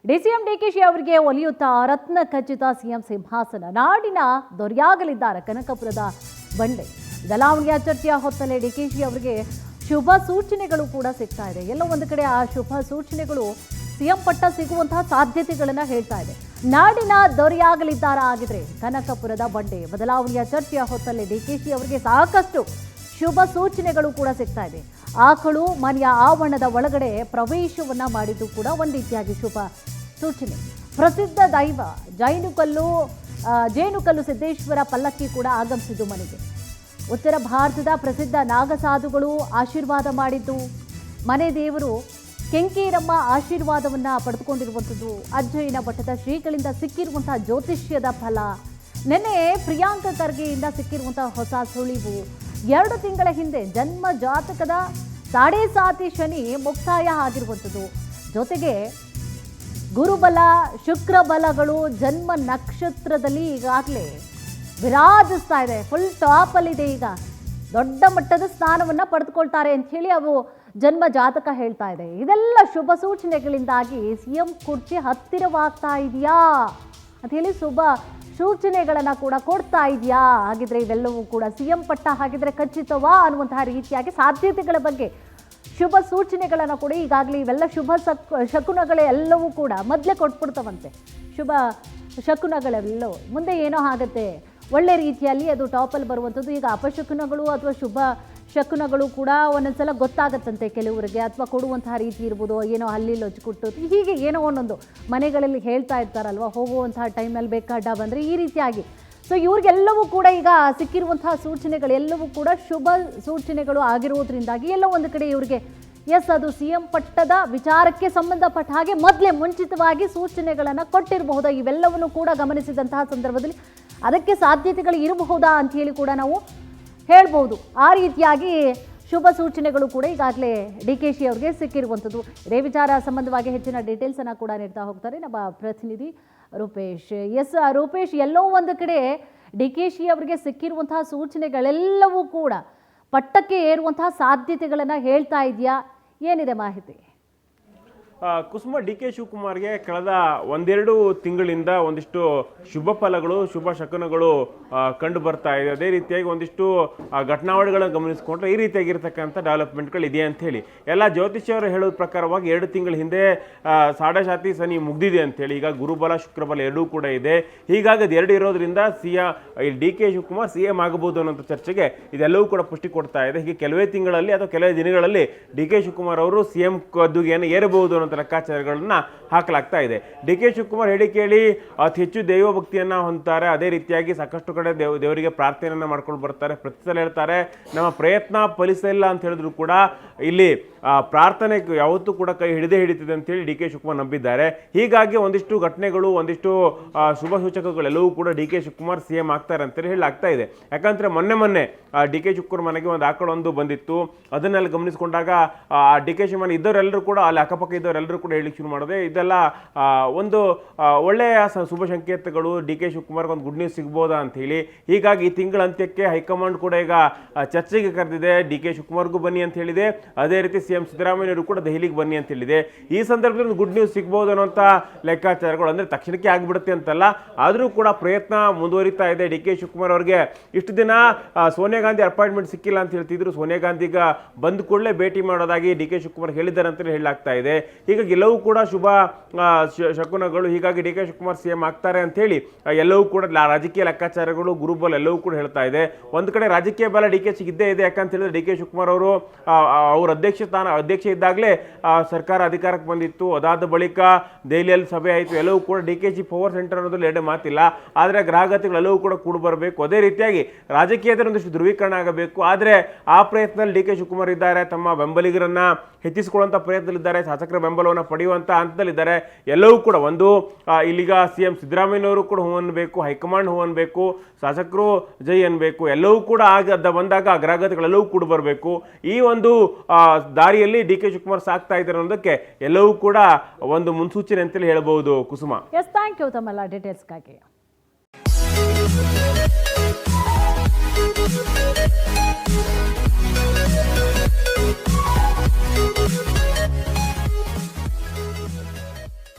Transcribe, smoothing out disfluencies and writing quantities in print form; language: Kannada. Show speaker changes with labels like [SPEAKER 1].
[SPEAKER 1] ಡಿಸಿಎಂ ಡಿಕೆಶಿ ಅವರಿಗೆ ಒಲಿಯುತ್ತಾ ರತ್ನ ಖಚಿತ ಸಿಎಂ ಸಿಂಹಾಸನ. ನಾಡಿನ ದೊರೆಯಾಗಲಿದ್ದಾರೆ ಕನಕಪುರದ ಬಂಡೆ. ಬದಲಾವಣೆಯ ಚರ್ಚೆಯ ಹೊತ್ತಲೇ ಡಿಕೆಶಿ ಅವರಿಗೆ ಶುಭ ಸೂಚನೆಗಳು ಕೂಡ ಸಿಗ್ತಾ ಇದೆ. ಎಲ್ಲೋ ಒಂದು ಕಡೆ ಆ ಶುಭ ಸೂಚನೆಗಳು ಸಿಎಂ ಪಟ್ಟ ಸಿಗುವಂತಹ ಸಾಧ್ಯತೆಗಳನ್ನ ಹೇಳ್ತಾ ಇದೆ. ನಾಡಿನ ದೊರೆಯಾಗಲಿದ್ದಾರ ಆಗಿದ್ರೆ ಕನಕಪುರದ ಬಂಡೆ. ಬದಲಾವಣೆಯ ಚರ್ಚೆಯ ಹೊತ್ತಲೇ ಡಿಕೆಶಿ ಅವರಿಗೆ ಸಾಕಷ್ಟು ಶುಭ ಸೂಚನೆಗಳು ಕೂಡ ಸಿಗ್ತಾ ಇದೆ. ಆಕಳು ಮನೆಯ ಆವರಣದ ಒಳಗಡೆ ಪ್ರವೇಶವನ್ನ ಮಾಡಿದ್ದು ಕೂಡ ಒಂದು ರೀತಿಯಾಗಿ ಶುಭ ಸೂಚನೆ. ಪ್ರಸಿದ್ಧ ದೈವ ಜೇನುಕಲ್ಲು ಸಿದ್ದೇಶ್ವರ ಪಲ್ಲಕ್ಕಿ ಕೂಡ ಆಗಮಿಸಿದ್ದು ಮನೆಗೆ. ಉತ್ತರ ಭಾರತದ ಪ್ರಸಿದ್ಧ ನಾಗಸಾಧುಗಳು ಆಶೀರ್ವಾದ ಮಾಡಿದ್ದು, ಮನೆ ದೇವರು ಕೆಂಕೇರಮ್ಮ ಆಶೀರ್ವಾದವನ್ನ ಪಡೆದುಕೊಂಡಿರುವಂಥದ್ದು, ಅಜ್ಜಯ್ಯನ ಮಠದ ಶ್ರೀಗಳಿಂದ ಸಿಕ್ಕಿರುವಂತಹ ಜ್ಯೋತಿಷ್ಯದ ಫಲ, ನಿನ್ನೆ ಪ್ರಿಯಾಂಕ ಖರ್ಗೆಯಿಂದ ಸಿಕ್ಕಿರುವಂತಹ ಹೊಸ ಸುಳಿವು, 2 ತಿಂಗಳ ಹಿಂದೆ ಜನ್ಮ ಜಾತಕದ 7.5 ಶನಿ ಮುಕ್ತಾಯ ಆಗಿರುವಂಥದ್ದು, ಜೊತೆಗೆ ಗುರುಬಲ ಶುಕ್ರಬಲಗಳು ಜನ್ಮ ನಕ್ಷತ್ರದಲ್ಲಿ ಈಗಾಗಲೇ ವಿರಾಜಿಸ್ತಾ ಇದೆ. ಫುಲ್ ಟಾಪಲ್ಲಿದೆ. ಈಗ ದೊಡ್ಡ ಮಟ್ಟದ ಸ್ಥಾನವನ್ನು ಪಡೆದುಕೊಳ್ತಾರೆ ಅಂಥೇಳಿ ಅವು ಜನ್ಮ ಜಾತಕ ಹೇಳ್ತಾ ಇದೆ. ಇದೆಲ್ಲ ಶುಭ ಸೂಚನೆಗಳಿಂದಾಗಿ ಸಿಎಂ ಕುರ್ಚಿ ಹತ್ತಿರವಾಗ್ತಾ ಇದೆಯಾ ಅಂಥೇಳಿ ಶುಭ ಸೂಚನೆಗಳನ್ನು ಕೂಡ ಕೊಡ್ತಾ ಇದೆಯಾ. ಹಾಗಿದ್ರೆ ಇವೆಲ್ಲವೂ ಕೂಡ ಸಿಎಂ ಪಟ್ಟ ಹಾಗಿದ್ರೆ ಖಚಿತವಾ ಅನ್ನುವಂತಹ ರೀತಿಯಾಗಿ ಸಾಧ್ಯತೆಗಳ ಬಗ್ಗೆ ಶುಭ ಸೂಚನೆಗಳನ್ನು ಕೂಡ ಈಗಾಗಲೇ ಇವೆಲ್ಲ ಶುಭ ಶಕುನಗಳೆಲ್ಲವೂ ಕೂಡ ಮೊದಲೇ ಕೊಟ್ಬಿಡ್ತಾವಂತೆ. ಶುಭ ಶಕುನಗಳೆಲ್ಲವೂ ಮುಂದೆ ಏನೋ ಆಗುತ್ತೆ ಒಳ್ಳೆ ರೀತಿಯಲ್ಲಿ ಅದು ಟಾಪಲ್ಲಿ ಬರುವಂಥದ್ದು. ಈಗ ಅಪಶಕುನಗಳು ಅಥವಾ ಶುಭ ಶಕುನಗಳು ಕೂಡ ಒಂದೊಂದ್ಸಲ ಗೊತ್ತಾಗತ್ತಂತೆ ಕೆಲವರಿಗೆ, ಅಥವಾ ಕೊಡುವಂತಹ ರೀತಿ ಇರ್ಬೋದು, ಏನೋ ಅಲ್ಲಿ ಲೊಚ್ಚಿಕೊಟ್ಟು ಹೀಗೆ ಏನೋ ಒಂದೊಂದು ಮನೆಗಳಲ್ಲಿ ಹೇಳ್ತಾ ಇರ್ತಾರಲ್ವ, ಹೋಗುವಂತಹ ಟೈಮಲ್ಲಿ ಬೇಕಾಡ ಬಂದರೆ ಈ ರೀತಿಯಾಗಿ. ಸೊ ಇವ್ರಿಗೆಲ್ಲವೂ ಕೂಡ ಈಗ ಸಿಕ್ಕಿರುವಂತಹ ಸೂಚನೆಗಳೆಲ್ಲವೂ ಕೂಡ ಶುಭ ಸೂಚನೆಗಳು ಆಗಿರೋದ್ರಿಂದಾಗಿ ಎಲ್ಲೋ ಒಂದು ಕಡೆ ಇವರಿಗೆ ಅದು ಸಿಎಂ ಪಟ್ಟದ ವಿಚಾರಕ್ಕೆ ಸಂಬಂಧಪಟ್ಟ ಹಾಗೆ ಮೊದಲೇ ಮುಂಚಿತವಾಗಿ ಸೂಚನೆಗಳನ್ನು ಕೊಟ್ಟಿರಬಹುದಾ, ಇವೆಲ್ಲವನ್ನು ಕೂಡ ಗಮನಿಸಿದಂತಹ ಸಂದರ್ಭದಲ್ಲಿ ಅದಕ್ಕೆ ಸಾಧ್ಯತೆಗಳು ಇರಬಹುದಾ ಅಂತ ಹೇಳಿ ಕೂಡ ನಾವು ಹೇಳ್ಬೋದು. ಆ ರೀತಿಯಾಗಿ ಶುಭ ಸೂಚನೆಗಳು ಕೂಡ ಈಗಾಗಲೇ ಡಿಕೆಶಿ ಅವರಿಗೆ ಸಿಕ್ಕಿರುವಂಥದ್ದು. ಇದೇ ವಿಚಾರ ಸಂಬಂಧವಾಗಿ ಹೆಚ್ಚಿನ ಡೀಟೇಲ್ಸನ್ನು ಕೂಡ ನೀಡ್ತಾ ಹೋಗ್ತಾರೆ ನಮ್ಮ ಪ್ರತಿನಿಧಿ ರೂಪೇಶ್. ರೂಪೇಶ್, ಎಲ್ಲೋ ಒಂದು ಕಡೆ ಡಿಕೆಶಿ ಅವರಿಗೆ ಸಿಕ್ಕಿರುವಂತಹ ಸೂಚನೆಗಳೆಲ್ಲವೂ ಕೂಡ ಪಟ್ಟಕ್ಕೆ ಏರುವಂತಹ ಸಾಧ್ಯತೆಗಳನ್ನು ಹೇಳ್ತಾ ಇದೆಯಾ, ಏನಿದೆ ಮಾಹಿತಿ?
[SPEAKER 2] ಕುಸುಮ, ಡಿ.ಕೆ. ಶಿವಕುಮಾರ್ಗೆ ಕಳೆದ 1-2 ತಿಂಗಳಿಂದ ಒಂದಿಷ್ಟು ಶುಭ ಫಲಗಳು ಶುಭ ಶಕುನಗಳು ಕಂಡು ಬರ್ತಾ ಇದೆ. ಅದೇ ರೀತಿಯಾಗಿ ಒಂದಿಷ್ಟು ಘಟನಾವಳಿಗಳನ್ನು ಗಮನಿಸಿಕೊಂಡ್ರೆ ಈ ರೀತಿಯಾಗಿರ್ತಕ್ಕಂಥ ಡೆವಲಪ್ಮೆಂಟ್ಗಳು ಇದೆ ಅಂತ ಹೇಳಿ ಎಲ್ಲ ಜ್ಯೋತಿಷ್ಯವರು ಹೇಳೋದ ಪ್ರಕಾರವಾಗಿ 2 ತಿಂಗಳ ಹಿಂದೆ 7.5 ಶನಿ ಮುಗ್ದಿದೆ ಅಂತೇಳಿ. ಈಗ ಗುರುಬಲ ಶುಕ್ರಬಲ ಎರಡೂ ಕೂಡ ಇದೆ. ಹೀಗಾಗಿ ಅದು 2 ಇರೋದ್ರಿಂದ ಡಿ.ಕೆ. ಶಿವಕುಮಾರ್ CM ಆಗಬಹುದು ಅನ್ನೋಂಥ ಚರ್ಚೆಗೆ ಇದೆಲ್ಲವೂ ಕೂಡ ಪುಷ್ಟಿ ಕೊಡ್ತಾ ಇದೆ. ಹೀಗೆ ಕೆಲವೇ ತಿಂಗಳಲ್ಲಿ ಅಥವಾ ಕೆಲವೇ ದಿನಗಳಲ್ಲಿ ಡಿ.ಕೆ. ಶಿವಕುಮಾರ್ ಅವರು CM ಗದ್ದುಗೆಯನ್ನು ಏರಬಹುದು ಲೆಕ್ಕಾಚಾರಗಳನ್ನ ಹಾಕಲಾಗ್ತಾ ಇದೆ. ಡಿ.ಕೆ. ಶಿವಕುಮಾರ್ ಹೇಳಿಕೆಯಲ್ಲಿ ಅತಿ ಹೆಚ್ಚು ದೈವ ಭಕ್ತಿಯನ್ನ ಹೊಂದ್ತಾರೆ. ಅದೇ ರೀತಿಯಾಗಿ ಸಾಕಷ್ಟು ಕಡೆ ದೇವರಿಗೆ ಪ್ರಾರ್ಥನೆಯನ್ನ ಮಾಡ್ಕೊಂಡು ಬರ್ತಾರೆ. ಪ್ರತಿ ಸಲ ಹೇಳ್ತಾರೆ ನಮ್ಮ ಪ್ರಯತ್ನ ಫಲಿಸಿಲ್ಲ ಅಂತ ಹೇಳಿದ್ರು ಕೂಡ ಇಲ್ಲಿ ಪ್ರಾರ್ಥನೆ ಯಾವತ್ತೂ ಕೂಡ ಕೈ ಹಿಡಿತಿದೆ ಅಂತೇಳಿ ಡಿ.ಕೆ. ಶಿವಕುಮಾರ್ ನಂಬಿದ್ದಾರೆ. ಹೀಗಾಗಿ ಒಂದಿಷ್ಟು ಘಟನೆಗಳು ಒಂದಿಷ್ಟು ಶುಭ ಸೂಚಕಗಳೆಲ್ಲವೂ ಕೂಡ ಡಿ.ಕೆ. ಶಿವಕುಮಾರ್ CM ಆಗ್ತಾರೆ ಅಂತೇಳಿ ಹೇಳಲಾಗ್ತಾ ಇದೆ. ಯಾಕಂದ್ರೆ ಮೊನ್ನೆ ಡಿ.ಕೆ. ಶಿವಕುಮಾರ್ ಮನೆಗೆ ಒಂದು ಆಕಳೊಂದು ಬಂದಿತ್ತು. ಅದನ್ನೆಲ್ಲ ಗಮನಿಸಿಕೊಂಡಾಗ ಡಿ.ಕೆ. ಶಿವಕುಮಾರ್ ಇದ್ದವರೆಲ್ಲರೂ ಕೂಡ ಅಲ್ಲಿ ಅಕ್ಕಪಕ್ಕ ಇದ್ದವರೆಲ್ಲರೂ ಕೂಡ ಹೇಳಿಕ್ಕೆ ಶುರು ಮಾಡಿದೆ. ಇದೆಲ್ಲ ಒಂದು ಒಳ್ಳೆಯ ಶುಭ ಸಂಕೇತಗಳು, ಡಿ.ಕೆ. ಶಿವಕುಮಾರ್ಗೆ ಒಂದು ಗುಡ್ ನ್ಯೂಸ್ ಸಿಗ್ಬೋದಾ ಅಂತ ಹೇಳಿ. ಹೀಗಾಗಿ ಈ ತಿಂಗಳ ಅಂತ್ಯಕ್ಕೆ ಹೈಕಮಾಂಡ್ ಕೂಡ ಈಗ ಚರ್ಚೆಗೆ ಕರೆದಿದೆ. ಡಿ.ಕೆ. ಶಿವಕುಮಾರ್ಗೂ ಬನ್ನಿ ಅಂತ ಹೇಳಿದೆ. ಅದೇ ರೀತಿ CM ಸಿದ್ದರಾಮಯ್ಯವರು ಕೂಡ ದೆಹಲಿಗೆ ಬನ್ನಿ ಅಂತ ಹೇಳಿದೆ. ಈ ಸಂದರ್ಭದಲ್ಲಿ ಗುಡ್ ನ್ಯೂಸ್ ಸಿಗ್ಬೋದು ಅನ್ನೋಂಥ ಲೆಕ್ಕಾಚಾರಗಳು, ಅಂದರೆ ತಕ್ಷಣಕ್ಕೆ ಆಗಿಬಿಡುತ್ತೆ ಅಂತಲ್ಲ, ಆದರೂ ಕೂಡ ಪ್ರಯತ್ನ ಮುಂದುವರಿತಾ ಇದೆ. ಡಿ.ಕೆ. ಶಿವಕುಮಾರ್ ಅವರಿಗೆ ಇಷ್ಟು ದಿನ ಸೋನಿಯಾ ಗಾಂಧಿ ಅಪಾಯಿಂಟ್ಮೆಂಟ್ ಸಿಕ್ಕಿಲ್ಲ ಅಂತ ಹೇಳ್ತಿದ್ರು. ಸೋನಿಯಾ ಗಾಂಧಿಗ ಬಂದ ಕೂಡಲೇ ಭೇಟಿ ಮಾಡೋದಾಗಿ ಡಿ.ಕೆ. ಶಿವಕುಮಾರ್ ಹೇಳಿದ್ದಾರೆ ಅಂತ ಹೇಳಲಾಗ್ತಾ ಇದೆ. ಹೀಗಾಗಿ ಎಲ್ಲವೂ ಕೂಡ ಶುಭ ಶಕುನಗಳು. ಹೀಗಾಗಿ ಡಿ.ಕೆ. ಶಿವಕುಮಾರ್ CM ಆಗ್ತಾರೆ ಅಂತ ಹೇಳಿ ಎಲ್ಲವೂ ಕೂಡ ರಾಜಕೀಯ ಲೆಕ್ಕಾಚಾರಗಳು ಗುರುಬಲ ಎಲ್ಲವೂ ಕೂಡ ಹೇಳ್ತಾ ಇದೆ. ಒಂದು ಕಡೆ ರಾಜಕೀಯ ಬಲ ಡಿ.ಕೆ. ಇದ್ದೇ ಇದೆ. ಯಾಕಂತ ಹೇಳಿದ್ರೆ ಡಿ.ಕೆ. ಶಿವಕುಮಾರ್ ಅವರು ಅವ್ರ ಅಧ್ಯಕ್ಷ ಇದ್ದಾಗಲೇ ಸರ್ಕಾರ ಅಧಿಕಾರಕ್ಕೆ ಬಂದಿತ್ತು. ಅದಾದ ಬಳಿಕ ದೆಹಲಿಯಲ್ಲಿ ಸಭೆ ಆಯಿತು. ಎಲ್ಲವೂ ಕೂಡ ಡಿ.ಕೆ. ಪವರ್ ಸೆಂಟರ್ ಅನ್ನೋದ್ರಲ್ಲಿ ಎರಡೇ ಮಾತಿಲ್ಲ. ಆದರೆ ಗ್ರಾಹಕತೆಗಳೆಲ್ಲವೂ ಕೂಡ ಕೂಡಿ ಬರಬೇಕು. ಅದೇ ರೀತಿಯಾಗಿ ರಾಜಕೀಯದಲ್ಲಿ ಒಂದಿಷ್ಟು ಧ್ರುವೀಕರಣ ಆಗಬೇಕು. ಆದರೆ ಆ ಪ್ರಯತ್ನದಲ್ಲಿ ಡಿ.ಕೆ. ಶಿವಕುಮಾರ್ ಇದ್ದಾರೆ. ತಮ್ಮ ಬೆಂಬಲಿಗರನ್ನ ಹೆಚ್ಚಿಸಿಕೊಳ್ಳುವಂಥ ಪ್ರಯತ್ನದಲ್ಲಿದ್ದಾರೆ. ಶಾಸಕರ ಬೆಂಬಲವನ್ನು ಪಡೆಯುವಂಥ ಹಂತದಲ್ಲಿದ್ದಾರೆ. ಎಲ್ಲವೂ ಕೂಡ ಒಂದು ಇಲ್ಲಿಗ CM ಸಿದ್ದರಾಮಯ್ಯನವರು ಕೂಡ ಹೂ ಅನ್ಬೇಕು, ಹೈಕಮಾಂಡ್ ಹೂ ಅನ್ಬೇಕು, ಶಾಸಕರು ಜೈ ಅನ್ಬೇಕು. ಎಲ್ಲವೂ ಕೂಡ ಬಂದಾಗ ಗ್ರಾಹಕತೆಗಳೆಲ್ಲವೂ ಕೂಡ ಬರಬೇಕು. ಈ ಒಂದು ದಾರಿಯಲ್ಲಿ ಡಿ.ಕೆ. ಶಿವಕುಮಾರ್ ಸಾಕ್ತಾ ಇದ್ದಾರೆ ಅನ್ನೋದಕ್ಕೆ ಎಲ್ಲವೂ ಕೂಡ ಒಂದು ಮುನ್ಸೂಚನೆ ಅಂತೇಳಿ ಹೇಳಬಹುದು. ಕುಸುಮ,
[SPEAKER 1] ಥ್ಯಾಂಕ್ ಯು ತಮ್ಮೆಲ್ಲ ಡೀಟೇಲ್ಸ್ಗಾಗಿ.